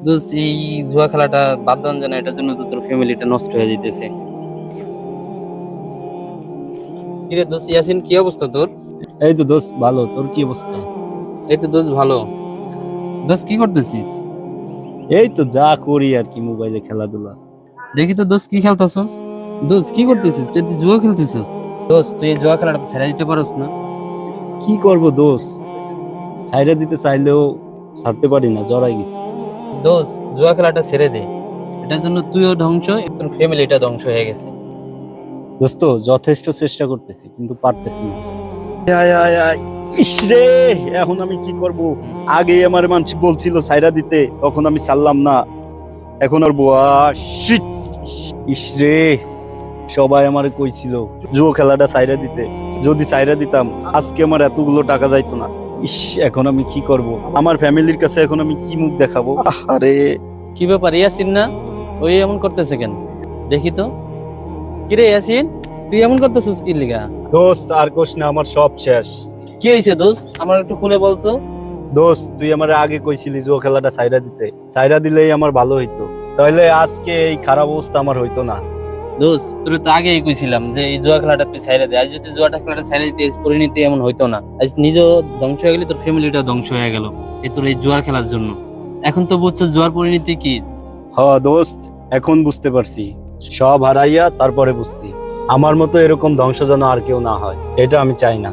দোস্ত এই জুয়া খেলাটা বাদ দেওয়া যায় না, এটার জন্য তো তোর ফ্যামিলিটা নষ্ট হয়ে যাইতেছে। কিরে দোস্ত, ইয়াসিন কি অবস্থা তোর? এই তো দোস্ত ভালো। তোর কি অবস্থা? এই তো দোস্ত ভালো। দোস্ত কি করতেছিস? এই তো যা করি আর কি, মোবাইলে খেলাধুলা। দেখি তো দোস্ত কি খেলতেছস। দোস্ত কি করতেছিস? তুই তো জুয়া খেলতেছিস। দোস্ত তুই এই জুয়া খেলাটা ছেড়ে দিতে পারোস না? কি করব দোস্ত, ছাইরা দিতে চাইলেও ছাড়তে পারি না, জড়াই গেছি। দোস্ত জুয়া খেলাটা ছেড়ে দে, এটার জন্য তুইও ধ্বংস, তোর ফ্যামিলিটা ধ্বংস হয়ে গেছে। দোস্ত যথেষ্ট চেষ্টা করতেছি কিন্তু পারতেছি না। আয় আয় আয়, ইসরে, এখন আমি কি করব? আগে আমার মানুষ বলছিল ছাইরা দিতে, তখন আমি ছাড়লাম না। এখন আর বুয়া শিট। ইসরে, সবাই আমারে কইছিল জুয়ো খেলাটা ছাইরা দিতে। যদি ছাইরা দিতাম আজকে আমার এতগুলো টাকা যাইতো না। ইস, এখন আমি কি করব? আমার ফ্যামিলির কাছে এখন আমি কি মুখ দেখাবো? আরে কি ব্যাপার ইয়াসিন না? ওই এমন করতেছে কেন? দেখি তো। কিরে ইয়াসিন, তুই এমন করতেছিস কি লিগা? দোস্ত আর কোশ না, আমার সব শেষ। কি হয়েছে দোস্ত, আমার একটু খুলে বলতো। দোস্ত তুই আমার আগে কইছিলি জুয়ো খেলাটা ছাইরা দিতে, ছাইরা দিলেই আমার ভালো হইতো, তাহলে আজকে এই খারাপ অবস্থা আমার হইতো না। দোস্ত তোর তো আগেই কইছিলাম যে এই জুয়া খেলাটা তুই ছাইড়া দে। আজ যদি জুয়াটা খেলাটা ছাইড়া দিতে, এই পরিণতি এমন হইতো না। আজ নিজেও ধ্বংস হয়ে গেলি, তোর ফ্যামিলিটা ধ্বংস হয়ে গেল এই তোর এই জুয়ার খেলার জন্য। এখন তো বুঝছো জুয়ার পরিণতি কি। হ দোস্ত, এখন বুঝতে পারছি। সব হারাইয়া তারপরে বুঝছি আমার মতো এরকম ধ্বংস যেন আর কেউ না হয়, এটা আমি চাই না।